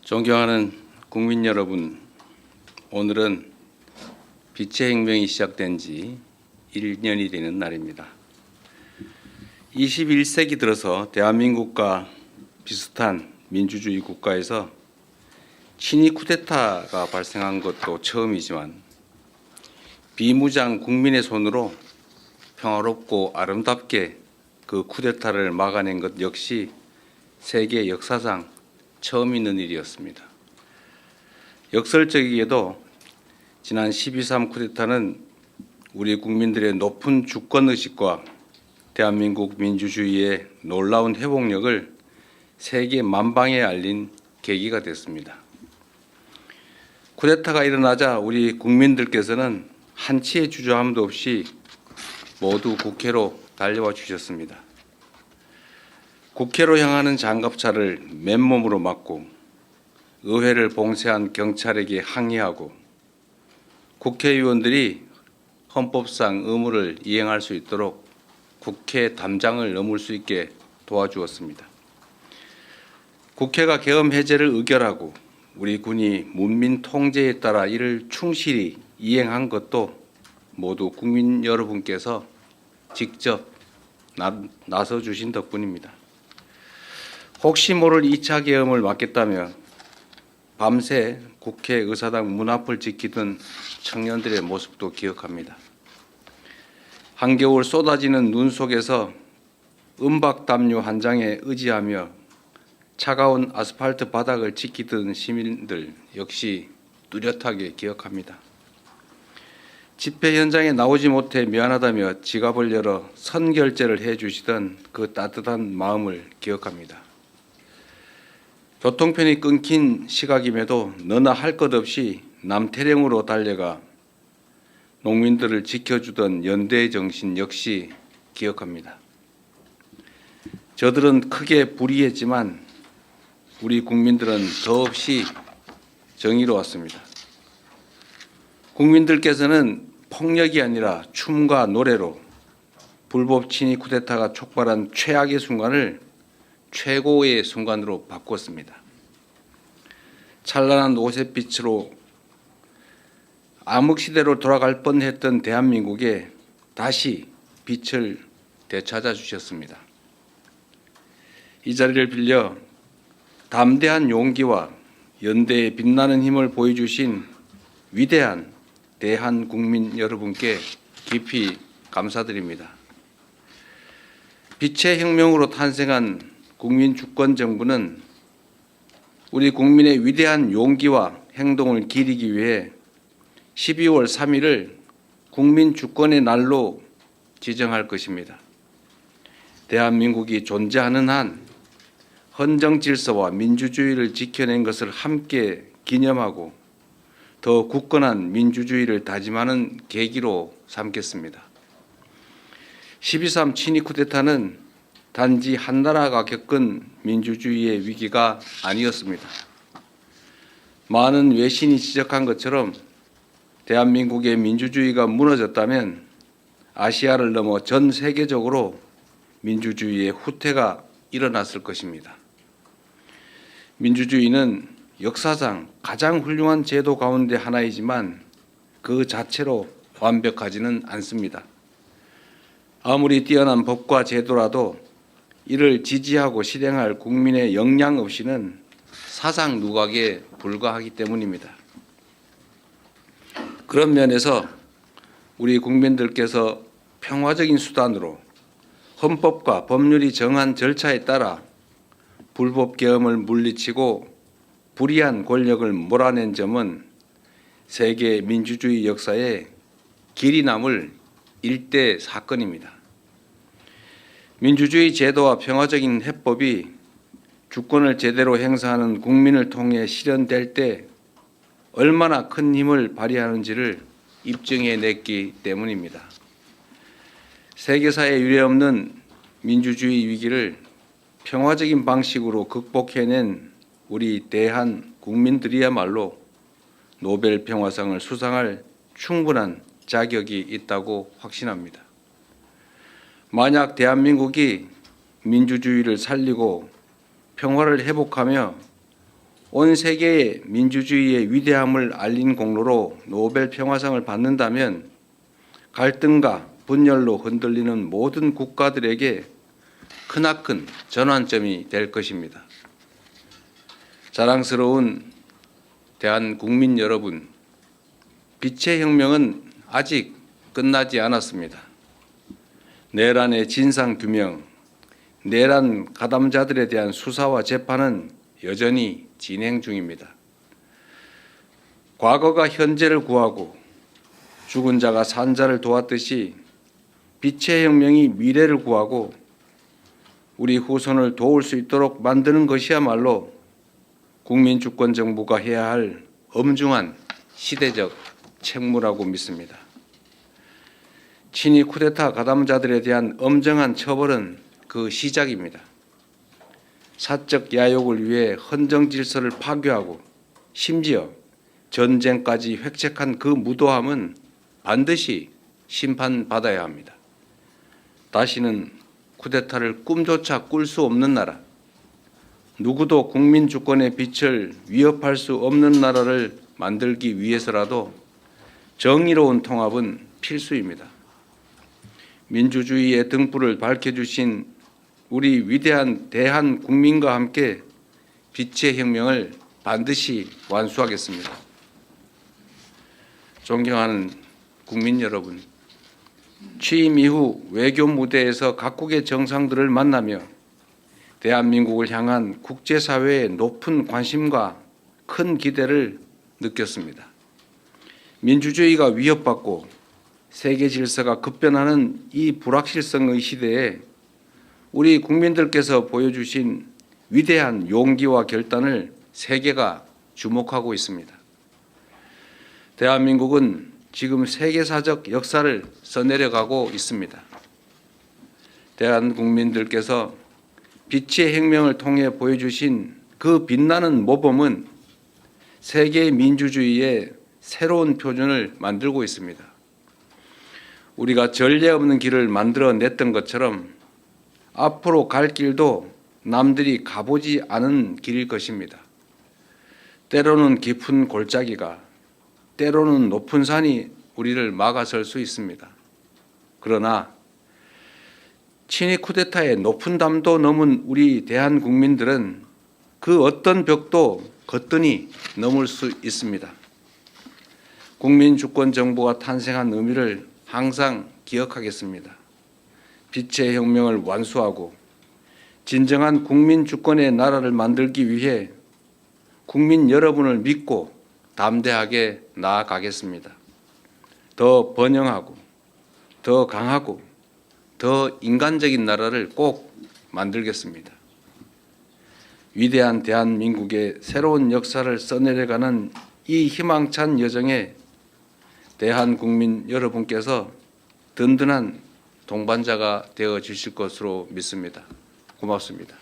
존경하는 국민 여러분, 오늘은 빛의 혁명이 시작된 지 1년이 되는 날입니다. 21세기 들어서 대한민국과 비슷한 민주주의 국가에서 친위 쿠데타가 발생한 것도 처음이지만 비무장 국민의 손으로 평화롭고 아름답게 그 쿠데타를 막아낸 것 역시 세계 역사상 처음 있는 일이었습니다. 역설적이게도 지난 12.3 쿠데타는 우리 국민들의 높은 주권의식과 대한민국 민주주의의 놀라운 회복력을 세계 만방에 알린 계기가 됐습니다. 쿠데타가 일어나자 우리 국민들께서는 한치의 주저함도 없이 모두 국회로 달려와 주셨습니다. 국회로 향하는 장갑차를 맨몸으로 막고 의회를 봉쇄한 경찰에게 항의하고 국회의원들이 헌법상 의무를 이행할 수 있도록 국회 담장을 넘을 수 있게 도와주었습니다. 국회가 계엄 해제를 의결하고 우리 군이 문민 통제에 따라 이를 충실히 이행한 것도 모두 국민 여러분께서 직접 나서 주신 덕분입니다. 혹시 모를 2차 계엄을 막겠다며 밤새 국회 의사당 문 앞을 지키던 청년들의 모습도 기억합니다. 한겨울 쏟아지는 눈 속에서 은박담요 한 장에 의지하며 차가운 아스팔트 바닥을 지키던 시민들 역시 뚜렷하게 기억합니다. 집회 현장에 나오지 못해 미안하다며 지갑을 열어 선결제를 해주시던 그 따뜻한 마음을 기억합니다. 교통편이 끊긴 시각임에도 너나 할 것 없이 남태령으로 달려가 농민들을 지켜주던 연대의 정신 역시 기억합니다. 저들은 크게 불의했지만 우리 국민들은 더없이 정의로웠습니다. 국민들께서는 폭력이 아니라 춤과 노래로 불법 친위 쿠데타가 촉발한 최악의 순간을 최고의 순간으로 바꿨습니다. 찬란한 노새빛으로 암흑시대로 돌아갈 뻔했던 대한민국에 다시 빛을 되찾아 주셨습니다. 이 자리를 빌려 담대한 용기와 연대의 빛나는 힘을 보여주신 위대한 대한국민 여러분께 깊이 감사드립니다. 빛의 혁명으로 탄생한 국민주권정부는 우리 국민의 위대한 용기와 행동을 기리기 위해 12월 3일을 국민주권의 날로 지정할 것입니다. 대한민국이 존재하는 한 헌정질서와 민주주의를 지켜낸 것을 함께 기념하고 더 굳건한 민주주의를 다짐하는 계기로 삼겠습니다. 12.3 친위 쿠데타는 단지 한 나라가 겪은 민주주의의 위기가 아니었습니다. 많은 외신이 지적한 것처럼 대한민국의 민주주의가 무너졌다면 아시아를 넘어 전 세계적으로 민주주의의 후퇴가 일어났을 것입니다. 민주주의는 역사상 가장 훌륭한 제도 가운데 하나이지만 그 자체로 완벽하지는 않습니다. 아무리 뛰어난 법과 제도라도 이를 지지하고 실행할 국민의 역량 없이는 사상 누각에 불과하기 때문입니다. 그런 면에서 우리 국민들께서 평화적인 수단으로 헌법과 법률이 정한 절차에 따라 불법 계엄을 물리치고 불의한 권력을 몰아낸 점은 세계 민주주의 역사에 길이 남을 일대 사건입니다. 민주주의 제도와 평화적인 해법이 주권을 제대로 행사하는 국민을 통해 실현될 때 얼마나 큰 힘을 발휘하는지를 입증해냈기 때문입니다. 세계사에 유례없는 민주주의 위기를 평화적인 방식으로 극복해낸 우리 대한 국민들이야말로 노벨 평화상을 수상할 충분한 자격이 있다고 확신합니다. 만약 대한민국이 민주주의를 살리고 평화를 회복하며 온 세계에 민주주의의 위대함을 알린 공로로 노벨 평화상을 받는다면 갈등과 분열로 흔들리는 모든 국가들에게 크나큰 전환점이 될 것입니다. 자랑스러운 대한국민 여러분, 빛의 혁명은 아직 끝나지 않았습니다. 내란의 진상규명, 내란 가담자들에 대한 수사와 재판은 여전히 진행 중입니다. 과거가 현재를 구하고 죽은 자가 산 자를 도왔듯이 빛의 혁명이 미래를 구하고 우리 후손을 도울 수 있도록 만드는 것이야말로 국민주권정부가 해야 할 엄중한 시대적 책무라고 믿습니다. 친위 쿠데타 가담자들에 대한 엄정한 처벌은 그 시작입니다. 사적 야욕을 위해 헌정 질서를 파괴하고 심지어 전쟁까지 획책한 그 무도함은 반드시 심판받아야 합니다. 다시는 쿠데타를 꿈조차 꿀 수 없는 나라, 누구도 국민 주권의 빛을 위협할 수 없는 나라를 만들기 위해서라도 정의로운 통합은 필수입니다. 민주주의의 등불을 밝혀주신 우리 위대한 대한 국민과 함께 빛의 혁명을 반드시 완수하겠습니다. 존경하는 국민 여러분, 취임 이후 외교 무대에서 각국의 정상들을 만나며 대한민국을 향한 국제사회의 높은 관심과 큰 기대를 느꼈습니다. 민주주의가 위협받고 세계 질서가 급변하는 이 불확실성의 시대에 우리 국민들께서 보여주신 위대한 용기와 결단을 세계가 주목하고 있습니다. 대한민국은 지금 세계사적 역사를 써내려가고 있습니다. 대한 국민들께서 빛의 혁명을 통해 보여주신 그 빛나는 모범은 세계 민주주의의 새로운 표준을 만들고 있습니다. 우리가 전례 없는 길을 만들어냈던 것처럼 앞으로 갈 길도 남들이 가보지 않은 길일 것입니다. 때로는 깊은 골짜기가, 때로는 높은 산이 우리를 막아설 수 있습니다. 그러나 친위 쿠데타의 높은 담도 넘은 우리 대한국민들은 그 어떤 벽도 거뜬히 넘을 수 있습니다. 국민주권정부가 탄생한 의미를 항상 기억하겠습니다. 빛의 혁명을 완수하고 진정한 국민주권의 나라를 만들기 위해 국민 여러분을 믿고 담대하게 나아가겠습니다. 더 번영하고 더 강하고 더 인간적인 나라를 꼭 만들겠습니다. 위대한 대한민국의 새로운 역사를 써내려가는 이 희망찬 여정에 대한국민 여러분께서 든든한 동반자가 되어 주실 것으로 믿습니다. 고맙습니다.